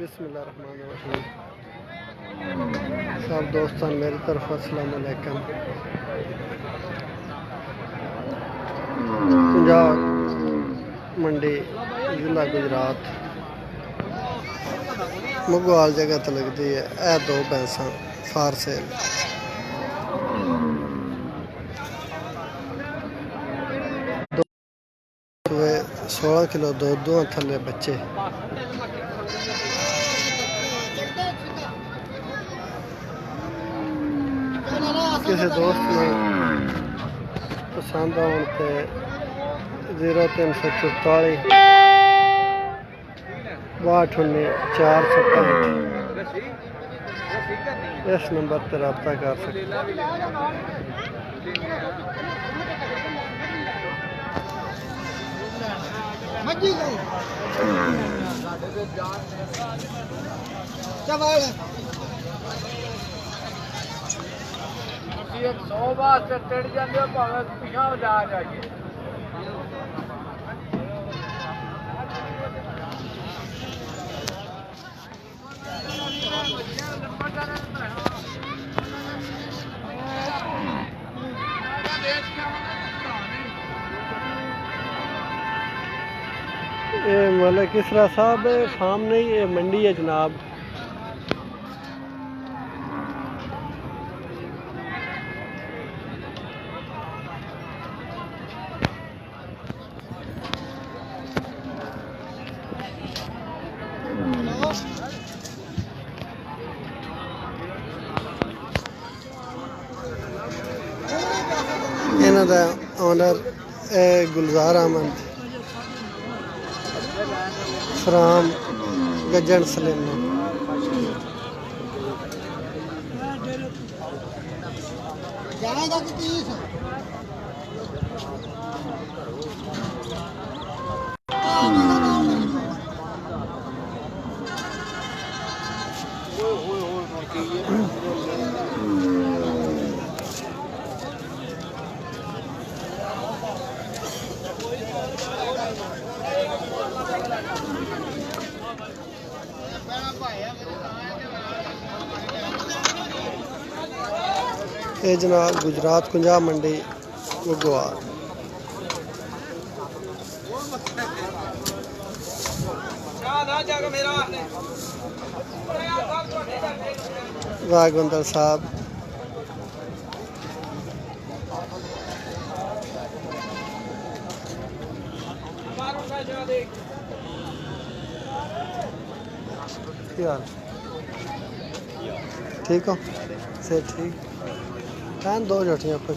बिस्मिल्लाहिर्रहमानिर्रहीम। सब दोस्तों मेरी तरफ अस्सलाम वालेकुम। कुंजाह मंडी जिला गुजरात मुगवाल जगह तो लगती है। यह दो भैंसा फार सेल। वे 16 किलो दूध थले बच्चे। किसी दोस्त ने पसंद आने पे 0344 6219 465 इस नंबर पर रब्ता कर सकते। ये मतलब किसरा साहब फार्म नहीं, ये मंडी है जनाब। इन्हां दा ओनर गुलजार अहमद फ्राम गजन सलीम। ये जनाब गुजरात कुंजाह मंडी मुगवाल। राघवेंद्र साहब ठीक हो से ठीक कान दो जोटियाँ आपको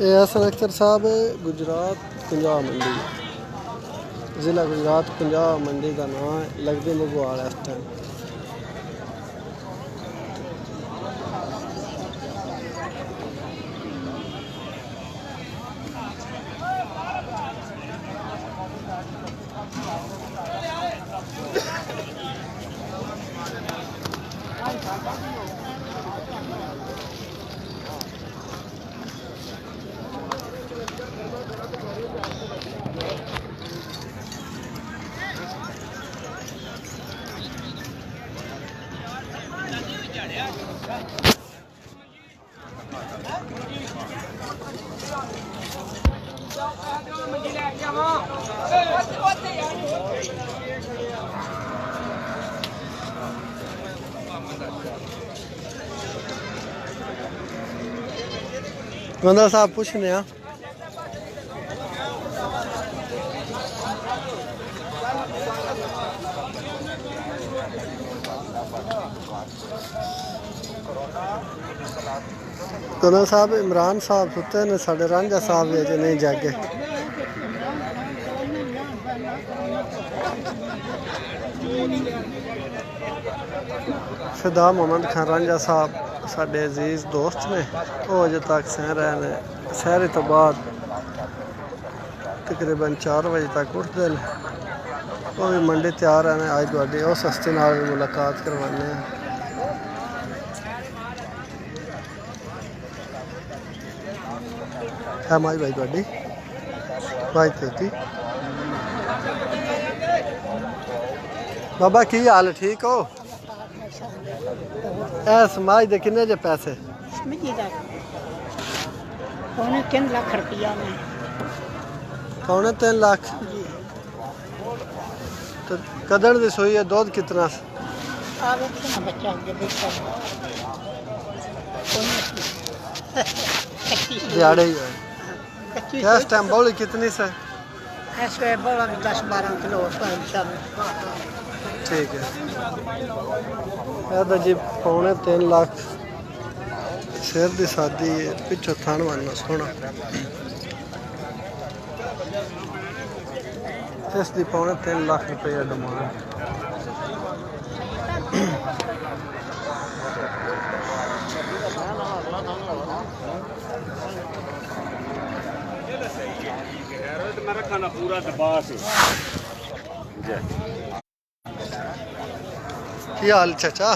हसन अख्तर साहब गुजरात कुंजाह मंडी जिला गुजरात कुंजाह मंडी का नाम है। लगती मुगवाल इस टाइम। गंदा साहब पूछने गंदा साहब इमरान साहब सुते ने साढ़े रांझा साहब अजे नहीं जागे। फिदा मोहम्मद खान रांझा साहब साडे अजीज दोस्त ने, वो अजे तक सह रहे हैं। सहरे तो बाद तकरीबन 4 बजे तक उठते हैं। वो भी मंडी तैयार है। अज तुहाडी उस हस्ती नाल भी मुलाकात करवाने हैं। है माई भाई तुहाडी भाई तेती बाबा की हाल है? ठीक हो? समाज दे किन्ने जे पैसे? पौने 3 लाख रुपया में। पौने 3 लाख? तो कदड़ दी सोई है। दूध कितना? बच्चा दिहाड़े ही है। इस टाइम बौली कितनी से? ऐसे बौला 10-12 किलो ठीक है। तो जी पौने 3 लाख शेर दी शादी पिछो थान बनना सोना। इसकी पौने 3 लाख रुपया डिमांड। मेरा खाना पूरा दबा से। क्या हाल चाचा?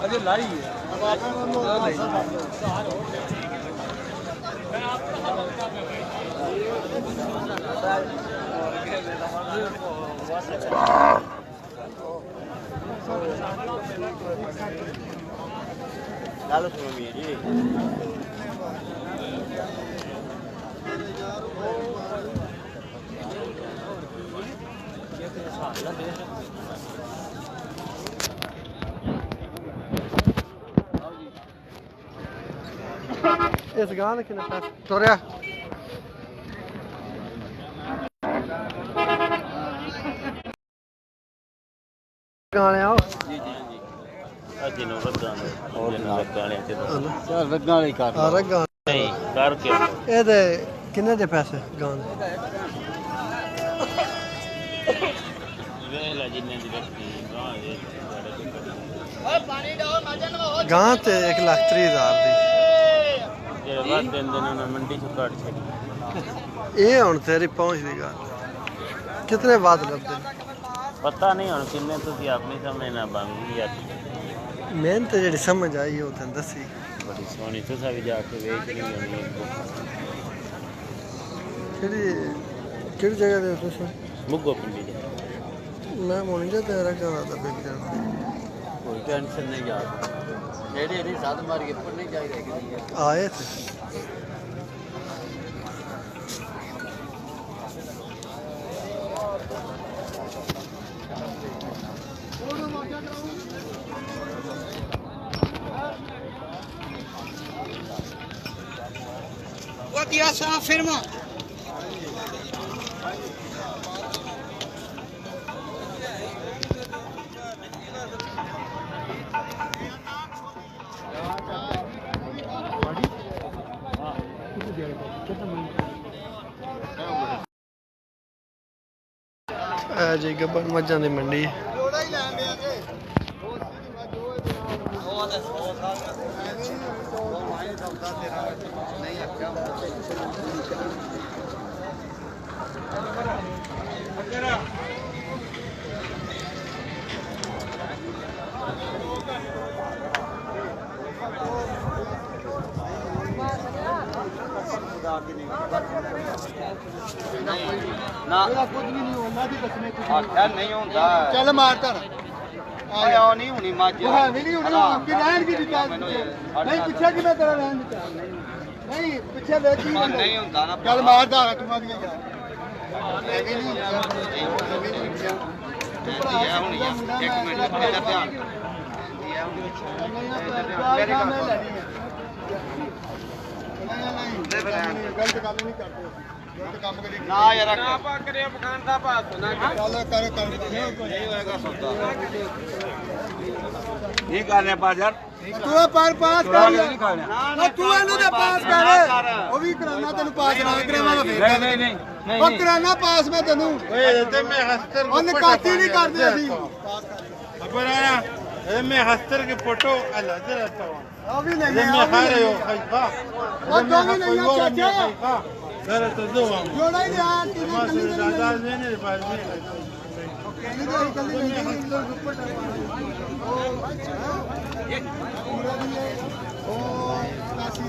अरे लाई है। Lalu semua ini. इस गांव ने कितने पैसे तोड़या? गाने आओ जी जी जी। आज नो रगाने और रगाने ते यार रगाने कर। हां रगाने नहीं कर के ए दे कितने दे पैसे गाने? वेला जिन्ने दी रखी गां दे गां ते 1,30,000 दी। बात दिन दिन मंडी चो काट छड़ी। ये हुन तेरी पहुंच दी गल कितने बाद लगदे? पता नहीं हुन किन्ने तुसी अपनी समझ ना बांगी यार। मेहनत जेड़ी समझ आई हो तन दसी। बड़ी सोनी तुसा भी जाके वेख ली होनी। केड़ी जगह दे तुसी? मुगो पिंडी दे। मैं मोनी जा तेरा करा था बिक जाना। कोई टेंशन नहीं यार। नेड़े री साथ मार के ऊपर नहीं जाएगा कि आए थे वो दिया सा फिल्म जी गब्बन मज्जां दी मंडी नहीं ਨਾ ਕੁਝ ਵੀ ਨਹੀਂ ਹੁੰਦਾ ਦੀ ਕਸਮੇ ਆਖਿਆ ਨਹੀਂ ਹੁੰਦਾ ਚੱਲ ਮਾਰ ਧਰ ਓਏ ਆ ਨਹੀਂ ਹੁਣੀ ਮੱਝ ਉਹ ਨਹੀਂ ਹੋਣੀ ਕਿ ਰਹਿਣ ਕੀ ਦਿੱਤਾ ਨਹੀਂ ਪਿੱਛੇ ਕਿ ਮੈਂ ਤੇਰਾ ਰਹਿਣ ਦਿੱਤਾ ਨਹੀਂ ਪਿੱਛੇ ਵੇਖ ਕੀ ਨਹੀਂ ਹੁੰਦਾ ਨਾ ਚੱਲ ਮਾਰ ਧਾਰਾ ਤੂੰ ਆ ਗਿਆ ਐਵੇਂ ਨਹੀਂ ਹੁੰਦਾ ਇਹ ਹੁਣੀ ਆ ਇੱਕ ਮਿੰਟ ਇਹਦਾ ਧਿਆਨ ਮੇਰੇ ਕੰਮ ਲੈ ਲੈਣੀ ਹੈ ਨਹੀਂ ਗਲਤ ਕੰਮ ਨਹੀਂ ਕਰਦੇ ਗਲਤ ਕੰਮ ਕਰੀ ਨਾ ਯਾਰ ਆਪਾਂ ਕਰਿਆ ਮਕਾਨ ਦਾ ਭਾਤ ਨਾ ਚੱਲ ਕਰ ਨਹੀਂ ਹੋਏਗਾ ਸੌਦਾ ਨਹੀਂ ਕਰਨੇ ਪਾ ਯਾਰ ਤੂੰ ਪਰ ਪਾਸ ਕਰ ਨਹੀਂ ਕਰਨਾ ਤੂੰ ਇਹਨੂੰ ਤੇ ਪਾਸ ਕਰ ਉਹ ਵੀ ਕਰਾਣਾ ਤੈਨੂੰ ਪਾਸ ਨਾ ਕਰਾਵਾਂਗਾ ਫੇਰ ਨਹੀਂ ਨਹੀਂ ਉਹ ਕਰਾਣਾ ਪਾਸ ਮੈਂ ਤੈਨੂੰ ਓਏ ਤੇ ਮੈਂ ਹਸਤਰ ਉਹ ਨਿਕਾਤੀ ਨਹੀਂ ਕਰਦੇ ਅਸੀਂ ਖਬਰ ਆਇਆ ਇਹ ਮੈਂ ਹਸਤਰ के फोटो अल्लाह से रहता हूं ਉਹ ਵੀ ਲੈ ये मैं खा रहे हो खैफा ਉਹ ਦੋ ਵੀ ਨਹੀਂ ਆ ਚਾਚਾ घर तो दो हम ਜੋੜਾ ਹੀ ਆ ਕਿਵੇਂ ਕੱਲੀ ਕੱਲੀ दादा ने ने पास में ਕੱਲੀ ਕੱਲੀ ਕੱਲੀ ਉਹ ਕਾਸੀ